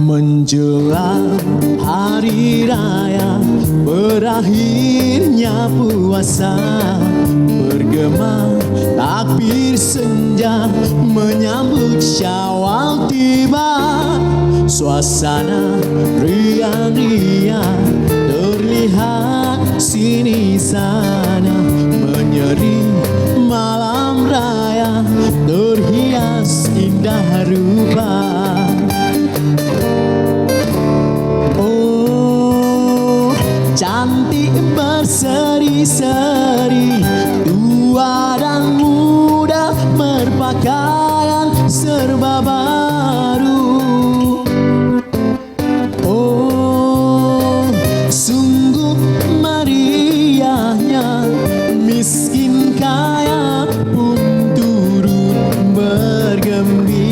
Menjelang hari raya, berakhirnya puasa, bergema takbir senja, menyambut Syawal tiba. Suasana riang-riang terlihat sini sana, menyeri malam raya terhias indah rupa. Cantik berseri-seri, tua dan muda berpakaian serba baru. Oh, sungguh meriahnya, miskin kaya pun turut bergembira.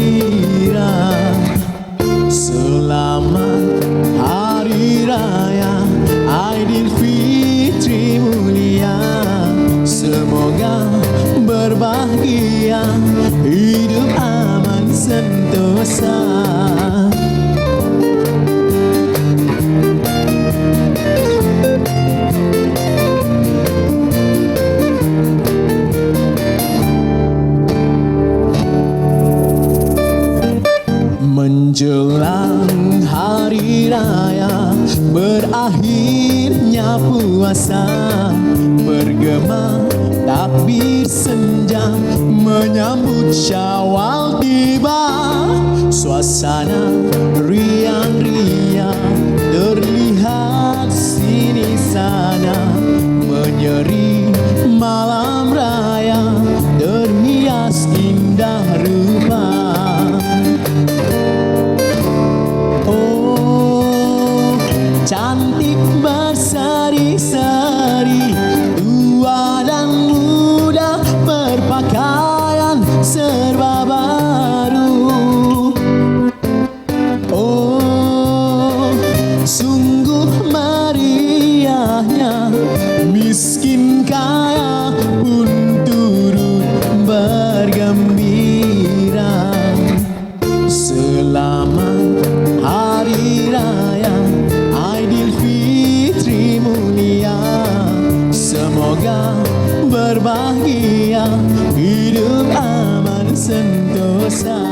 Selamat Hari Raya Aidilfitri mulia, semoga berbahagia, hidup aman sentosa. Menjelang hari raya, berakhirnya puasa, bergema takbir senja, menyambut Syawal tiba. Suasana riang-riang terlihat sini sana, menyeri malam raya terhias indah rupa. Cantik berseri-seri, tua dan muda berpakaian serba baru. Oh, sungguh meriahnya, miskin kaya pun turut bergembira. Selamat Hari Raya Aidilfitri mulia, semoga berbahagia, hidup aman sentosa.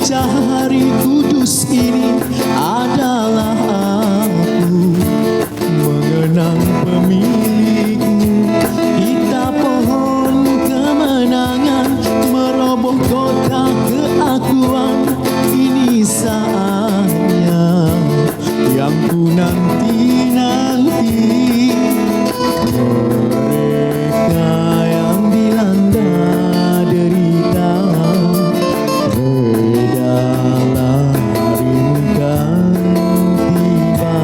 Hari kudus ini adalah aku mengenang pemilikmu. Kita pohon kemenangan, meroboh kota keakuan. Ini saatnya yang ku nanti-nanti. Mereka yang dilanda derita, redalah ringan tiba.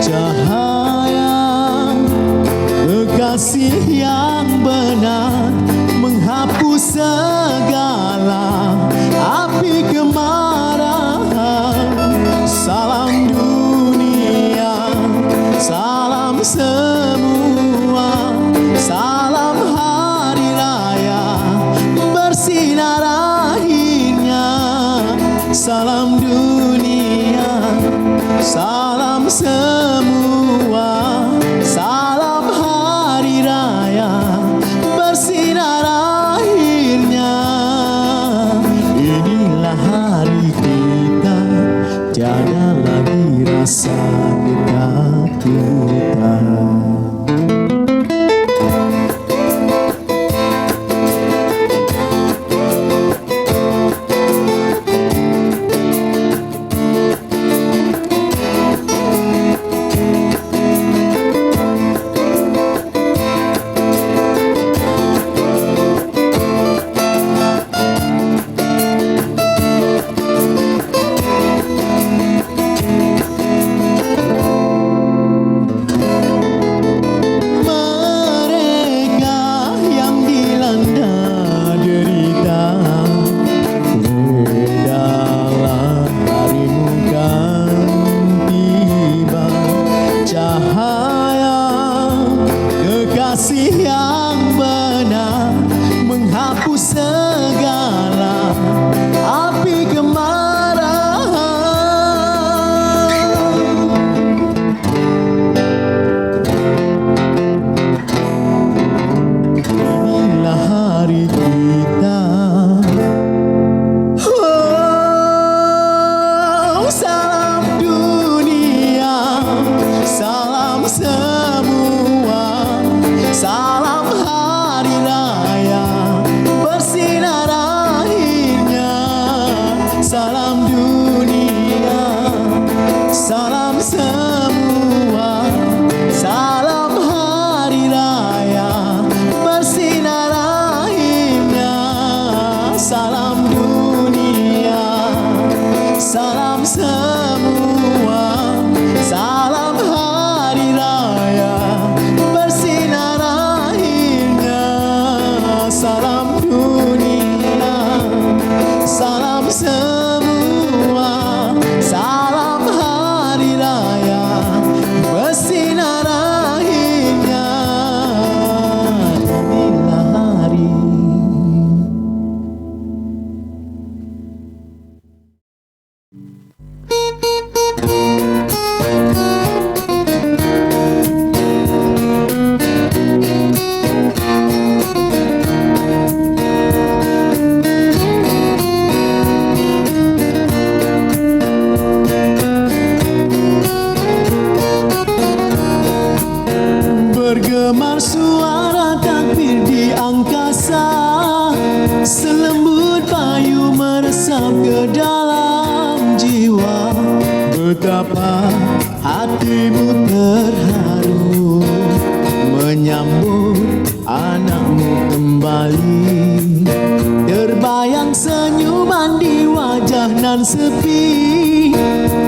Cahaya kekasih yang benar menghapus segala api kemarahan. Salam dunia, salam semua, salam hari raya bersinar akhirnya. Salam dunia, salam semua, salam hari raya bersinar akhirnya. Inilah hari kita, tiada lagi rasa ketakutan. hapus segala api kemarahan. Inilah hari kita. Salam dunia, salam semua, salam hari raya bersinar akhirnya. Salam dunia, salam semua, salam hari raya bersinar akhirnya. Salam dunia, salam semua, salam hari raya bersinar akhirnya. Salam dunia, salam semua, salam hari raya bersinar akhirnya. Inilah hari. Bergemar suara takbir di angkasa, selembut payu meresap ke dalam jiwa. Betapa hatimu terharu menyambut anakmu kembali. Terbayang senyuman di wajah nan sepi,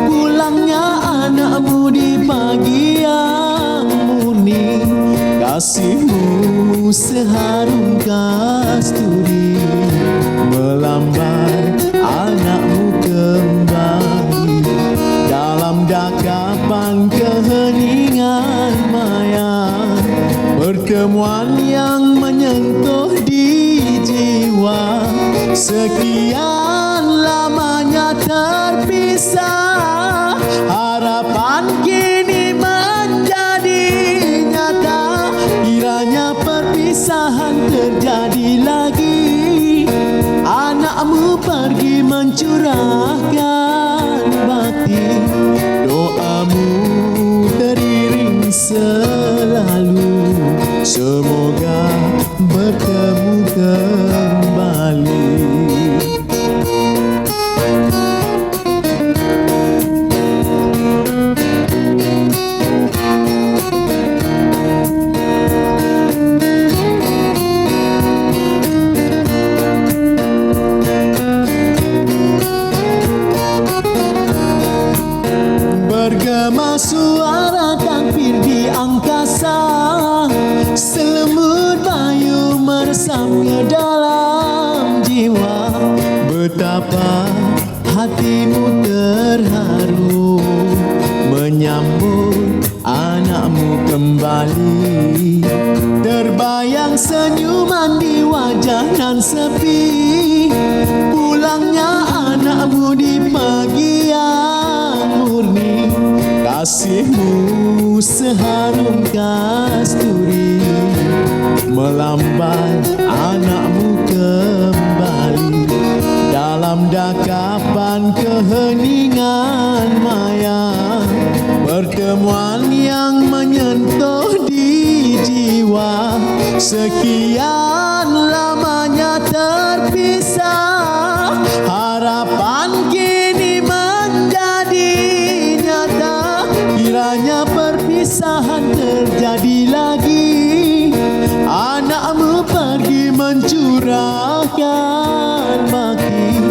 pulangnya anakmu di pagi yang murni. Kasihmu seharum kasturi melambai anakmu kembali dalam dakapan keheningan maya. Pertemuan yang menyentuh di jiwa, sekian lamanya terpisah. Harapan kini menjadi nyata, kiranya perpisahan terjadi lagi. Anakmu pergi mencurahkan bakti, doamu teriring selalu. Semoga bertemu kembali. Bergema suara takbir di angkasa, selemut bayu meresap ke dalam jiwa. Betapa hatimu terharu menyambut anakmu kembali. Terbayang senyuman di wajah nan sepi, pulangnya anakmu di pagi yang murni. Kasihmu seharum kasturi melambai anakmu kembali dalam dakapan keheningan maya. Pertemuan yang menyentuh di jiwa, sekian lamanya terpisah. Harapan kini menjadi nyata, kiranya perpisahan terjadi lagi. Anakmu pergi mencurahkan bakti,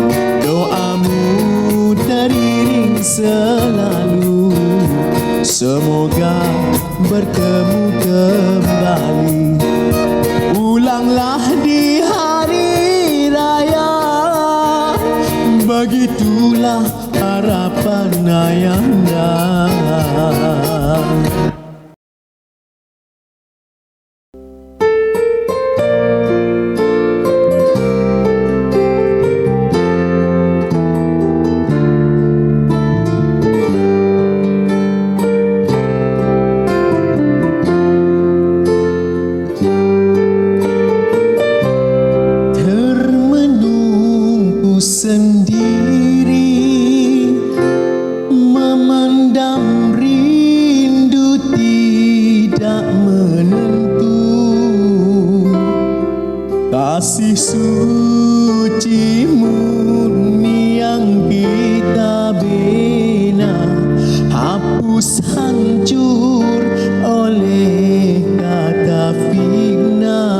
doamu teriring selalu. Semoga bertemu kembali. Pulanglah di hari raya, begitulah harapan ayahnya. kasih suci-Mu yang kita bina hapus hancur oleh kata fitnah.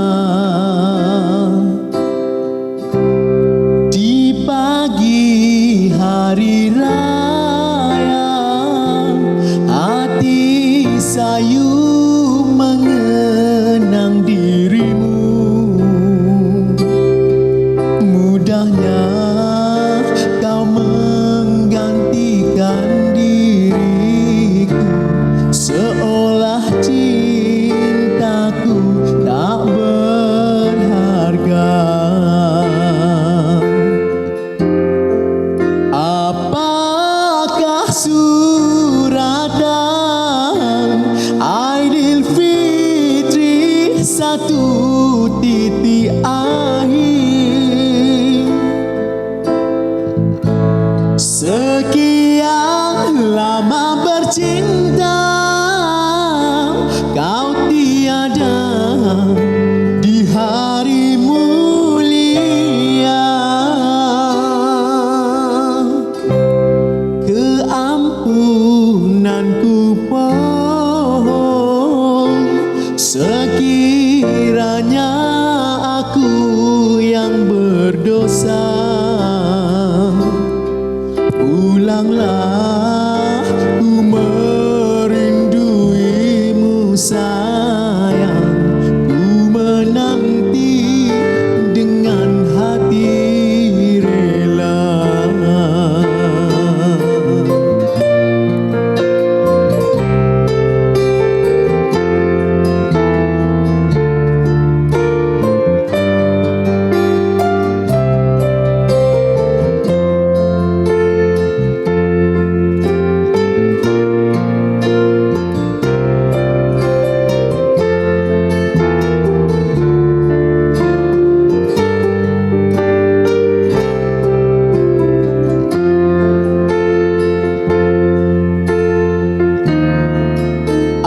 Di pagi hari raya hati sayu mengenang dirimu. Mudahnya kau menggantikan diriku, seolah cintaku tak berharga. Apakah suratan Aidilfitri 1 akhir? Sekian lama bercinta, kau tiada di hari mulia. Keampunanku pohon, sekiranya aku yang berdosa, pulanglah, ku merinduimu sayang, ku menanti dengan hati rela.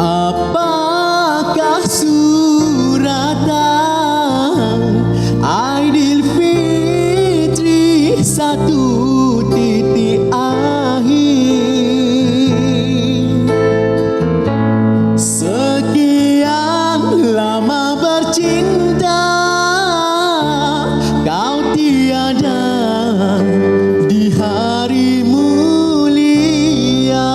Apakah suratan Aidilfitri 1 akhir? Sekian lama bercinta, kau tiada di hari mulia.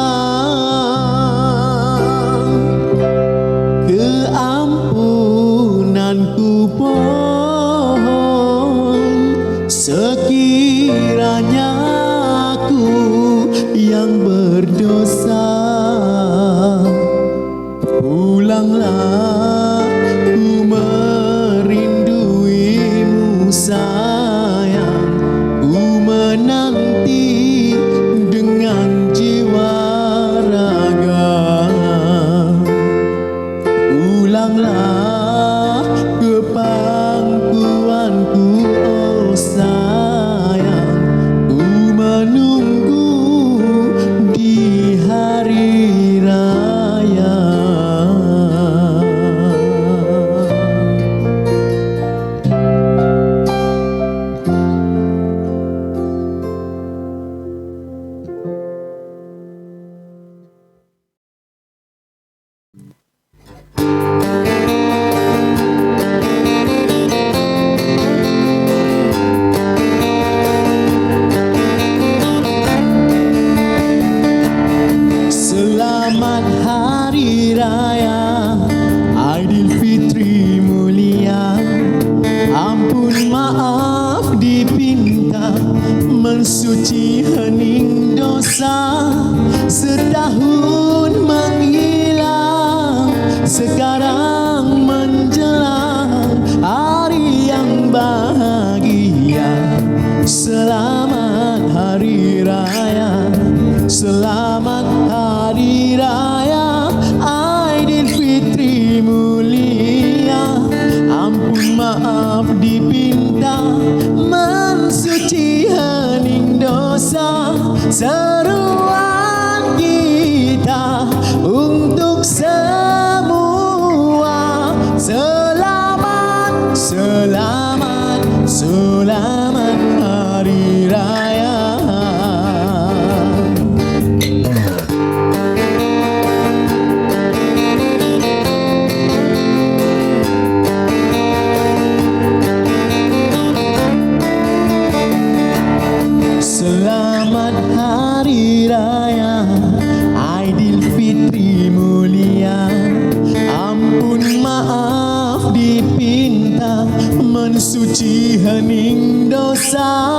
Keampunanku pohon, sekiranya aku yang berdosa, pulanglah, ku merinduimu sayang, ku menanti dengan jiwa raga. Pulanglah ke pangkuanku, oh sayang, ku menunggu di hari raya. Selamat Hari Raya Aidilfitri mulia. Ampun maaf dipinta, mensuci hening dosa. Setahun menghilang, sekarang menjelang hari yang bahagia. Selamat Hari Raya, selamat Hari Raya Aidilfitri mulia. Ampun maaf dipinta, mensuci hening dosa. Seruan kita untuk semua, selamat, selamat Selamat Hari Raya. Selamat Hari Raya Aidilfitri mulia. Ampun maaf dipinta, mensuci hening dosa.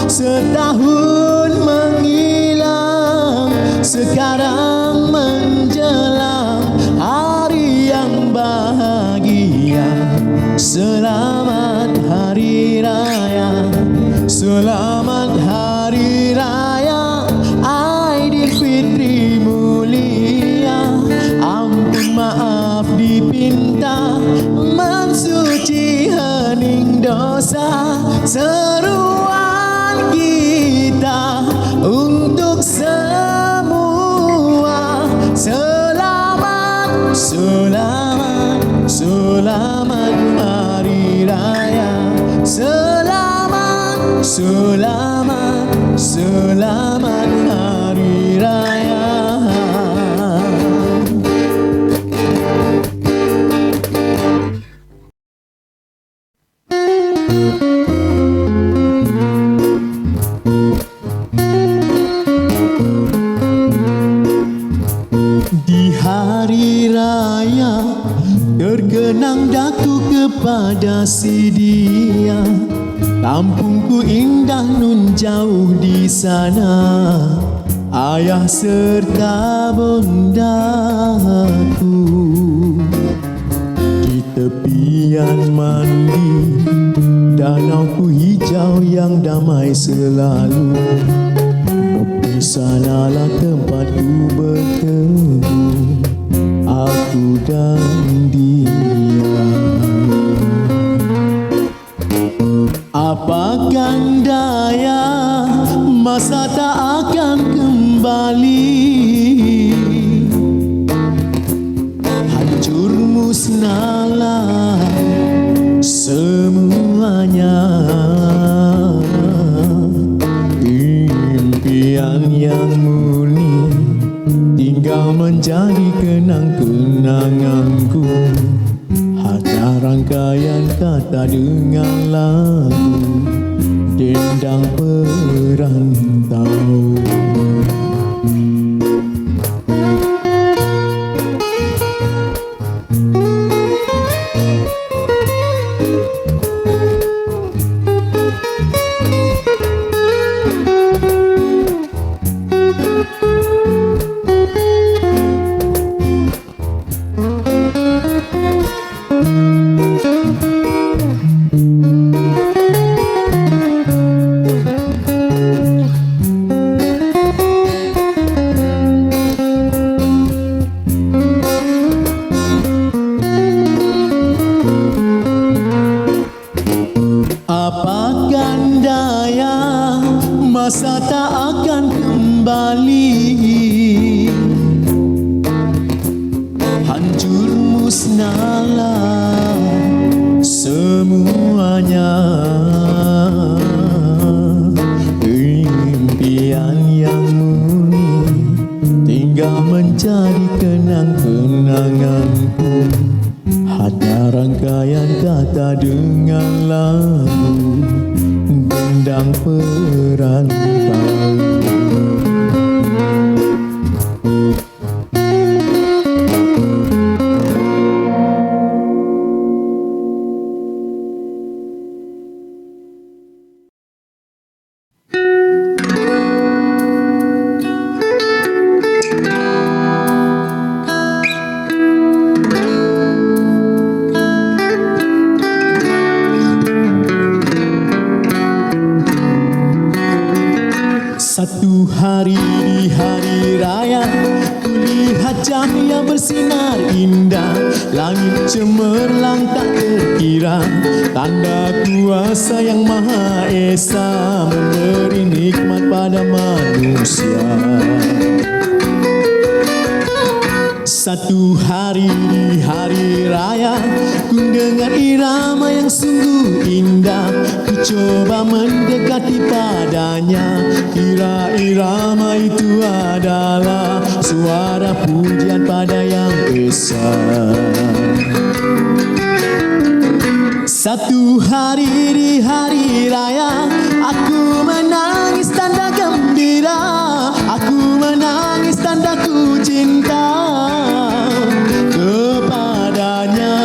Setahun menghilang, sekarang menjelang hari yang bahagia. Selamat Hari Raya, selamat Hari Raya Aidilfitri mulia. Ampun maaf dipinta, mensuci hening dosa. Seruan kita untuk semua. Selamat, selamat, selamat Hari Raya. Selamat, selamat, selamat Hari Raya. Di hari raya terkenang daku kepada si dia. Kampungku indah nun jauh di sana, ayah serta bondaku. Di tepian mandi, danauku hijau yang damai selalu. Di sanalah tempatku bertemu, aku dan dia. Apakan daya, masa tak akan kembali. Hancur musnahlah semuanya. Impian yang murni tinggal menjadi kenang-kenanganku. Harta rangkaian kata dengan lagu dendang perantau. Apakan daya, masa tak akan kembali. Hancur musnahlah semuanya. Impian yang murni tinggal menjadi kenang-kenanganku. Ada rangkaian kata dengan lagu dendang perantau. Satu hari di hari raya, kulihat cahaya bersinar indah. Langit cemerlang tak terkira, tanda kuasa yang Maha Esa memberi nikmat pada manusia. Satu hari di hari raya, ku dengar irama yang sungguh indah. Ku coba mendekati padanya, kira irama itu adalah suara pujian pada Yang Esa. Satu hari di hari raya, aku menangis tanda gembira, aku menangis tanda ku cinta kepadanya.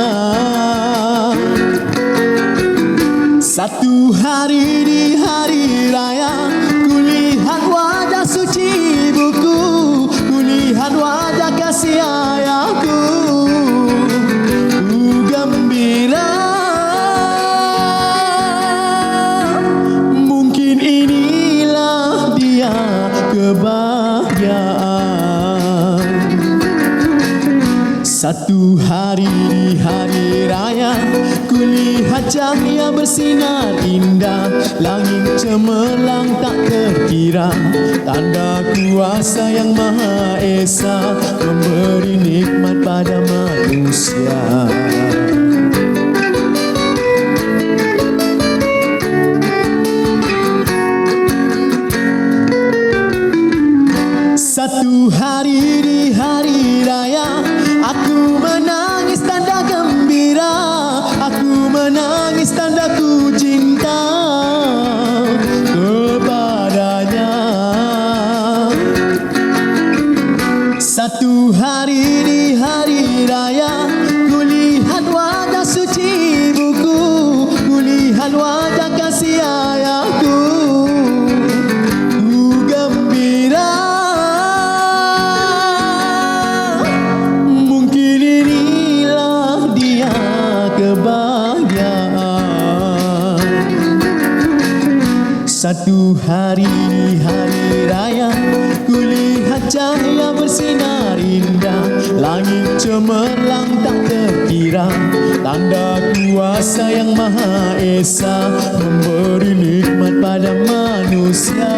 Satu hari di hari raya, kulihat wajah suci ibuku, kulihat wajah kasih ayahku, ku gembira. Mungkin inilah dia kebahagiaan. Satu hari di hari raya, kulihat cahaya bersinar indah, langit cemerlang tak terkira, tanda kuasa Yang Maha Esa memberi nikmat pada manusia. Satu hari di hari raya, aku menangis tanda gembira, aku menangis tanda ku cinta kepadanya. Satu hari di hari raya, kulihat wajah suci ibuku, kulihat wajah kasih ayahku, ku gembira. Mungkin inilah dia kebahagiaan. Satu hari di hari raya, kulihat cahaya bersinar indah, langit cemerlang tak terkira, tanda kuasa Yang Maha Esa memberi nikmat pada manusia.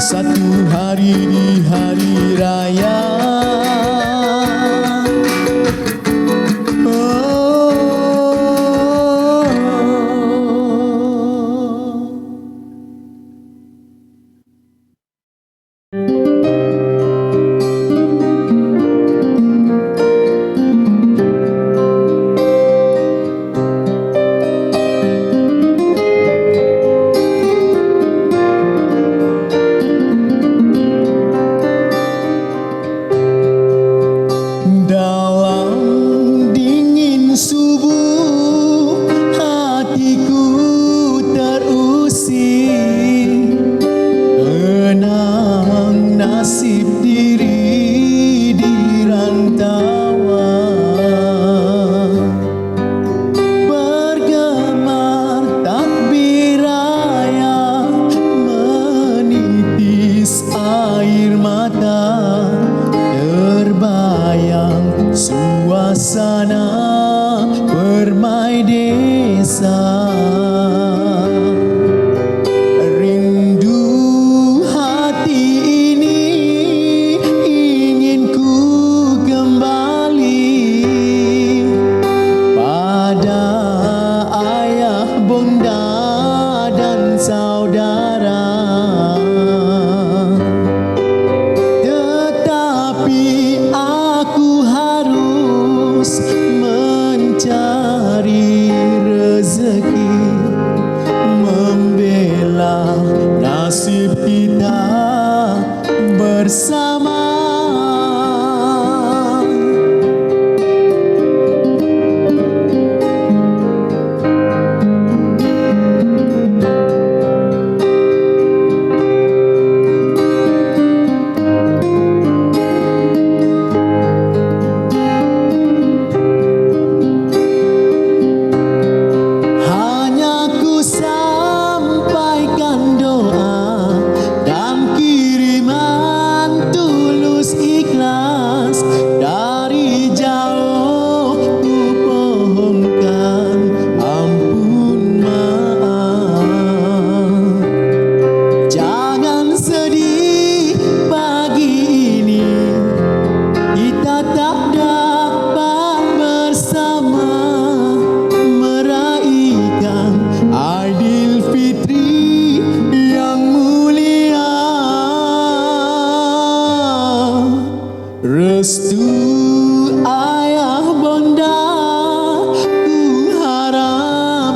Satu hari di hari raya, mencari rezeki.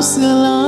selalu